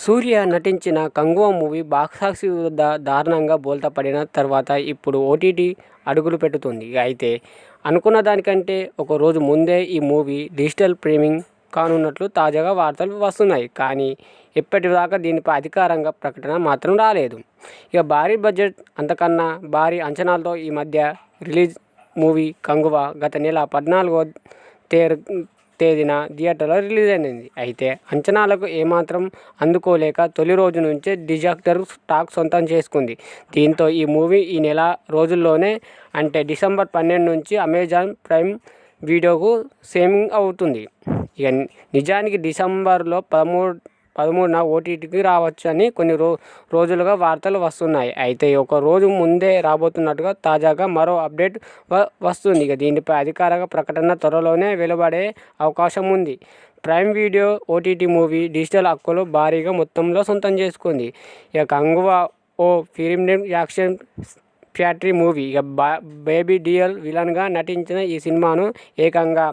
సూర్య నటించిన 'Kanguva' movie box office వద్ద దారుణంగా బోల్తా పడిన తర్వాత ఇప్పుడు ఓటీటీ అడుగులు పెడుతుంది. అయితే అనుకున్న దానికంటే ఒక రోజు ముందే ఈ మూవీ డిజిటల్ ప్రీమియం కానున్నట్లు తాజాగా వార్తలు వస్తున్నాయి. కానీ ఇప్పటిదాకా దీనిపై అధికారిక ప్రకటన మాత్రం రాలేదు. భారీ బడ్జెట్, అంతకన్నా భారీ అంచనాలతో ఈ మధ్య రిలీజ్ మూవీ 'కంగువ' గత నెల 14వ తేదీన థియేటర్లో రిలీజ్ అయింది. అయితే అంచనాలకు ఏమాత్రం అందుకోలేక తొలి రోజు నుంచే డిజాస్టర్ టాక్ సొంతం చేసుకుంది. దీంతో ఈ మూవీ ఈ నెల రోజుల్లోనే అంటే డిసెంబర్ 12 నుంచి అమెజాన్ ప్రైమ్ వీడియోకు స్ట్రీమింగ్ అవుతుంది. నిజానికి డిసెంబర్లో 13న ఓటీటీకి రావచ్చని కొన్ని రోజులుగా వార్తలు వస్తున్నాయి. అయితే ఒక రోజు ముందే రాబోతున్నట్టుగా తాజాగా మరో అప్డేట్ వస్తుంది. దీనిపై అధికారిక ప్రకటన త్వరలోనే వెలువడే అవకాశం ఉంది. Prime video OTT movie digital హక్కులు భారీగా మొత్తంలో సొంతం చేసుకుంది. 'కంగువ' ఓ premium action fantasy movie. Bobby Deol విలన్గా నటించిన ఈ సినిమాను ఏకంగా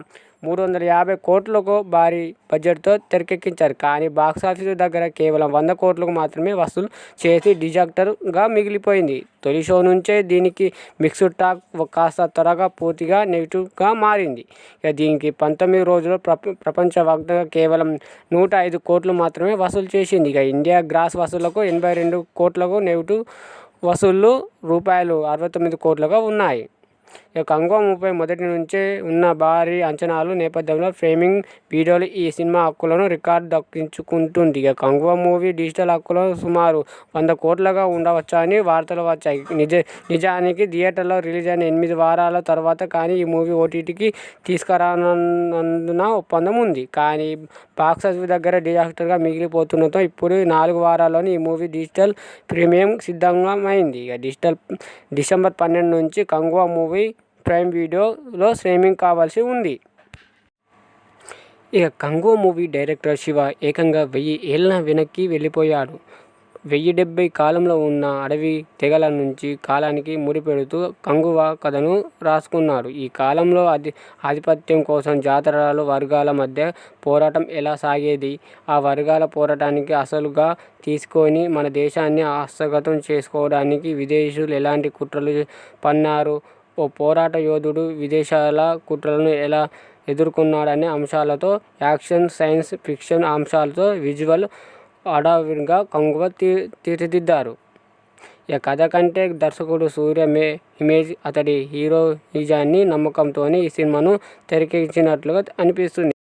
350 కోట్లకు భారీ బడ్జెట్తో తెరకెక్కించారు. కానీ బాక్సాఫీస్ దగ్గర కేవలం 100 కోట్లకు మాత్రమే వసూలు చేసి డిజాస్టర్గా మిగిలిపోయింది. తొలి షో నుంచే దీనికి మిక్స్డ్ టాక్ కాస్త త్వరగా పూర్తిగా నెగిటివ్గా మారింది. దీనికి 19 రోజుల్లో ప్రపంచవ్యాప్తంగా కేవలం 105 కోట్లు మాత్రమే వసూలు చేసింది. ఇండియా గ్రాస్ వసూళ్లకు 82 కోట్లకు, నెగిటివ్ వసూళ్లు ₹69 కోట్లుగా ఉన్నాయి. 'కంగువ' మూవీపై మొదటి నుంచే ఉన్న భారీ అంచనాల నేపథ్యంలో ప్రీమియం వీడియోలు ఈ సినిమా హక్కులను రికార్డు దక్కించుకుంటుంది. 'కంగువ' మూవీ డిజిటల్ హక్కులు సుమారు 100 కోట్లుగా ఉండవచ్చని వార్తలు వచ్చాయి. నిజానికి థియేటర్లో రిలీజ్ అయిన 8 వారాల తర్వాత కానీ ఈ మూవీ ఓటీటీకి తీసుకురానున్న ఒప్పందం ఉంది. కానీ బాక్సాఫీస్ దగ్గర డిజాస్టర్గా మిగిలిపోతుండటంతో ఇప్పుడు 4 వారాల్లోనే ఈ మూవీ డిజిటల్ ప్రీమియం సిద్ధమైంది. డిసెంబర్ 12 నుంచి 'కంగువ' మూవీ ప్రైమ్ వీడియోలో స్ట్రీమింగ్ కావాల్సి ఉంది. 'కంగువ' మూవీ డైరెక్టర్ శివ ఏకంగా 1000 ఏళ్ల వెనక్కి వెళ్లిపోయాడు. 1070 కాలంలో ఉన్న అడవి తెగల నుంచి కాలానికి ముడిపెడుతూ 'కంగువ' కథను రాసుకున్నాడు. ఈ కాలంలో ఆధిపత్యం కోసం జాతరాలు, వర్గాల మధ్య పోరాటం ఎలా సాగేది, ఆ వర్గాల పోరాటానికి అసలుగా తీసుకొని మన దేశాన్ని హస్తగతం చేసుకోవడానికి విదేశీయులు ఎలాంటి కుట్రలు పన్నారు, ఓ పోరాట యోధుడు విదేశాల కుట్రలను ఎలా ఎదుర్కొన్నాడనే అంశాలతో యాక్షన్, సైన్స్ ఫిక్షన్ అంశాలతో విజువల్ అడావిడ్గా 'కంగువ' తీర్చిదిద్దారు. కథ కంటే దర్శకుడు సూర్య ఇమేజ్, అతడి హీరోయిజాన్ని నమ్మకంతోనే ఈ సినిమాను తెరకెక్కించినట్లుగా అనిపిస్తుంది.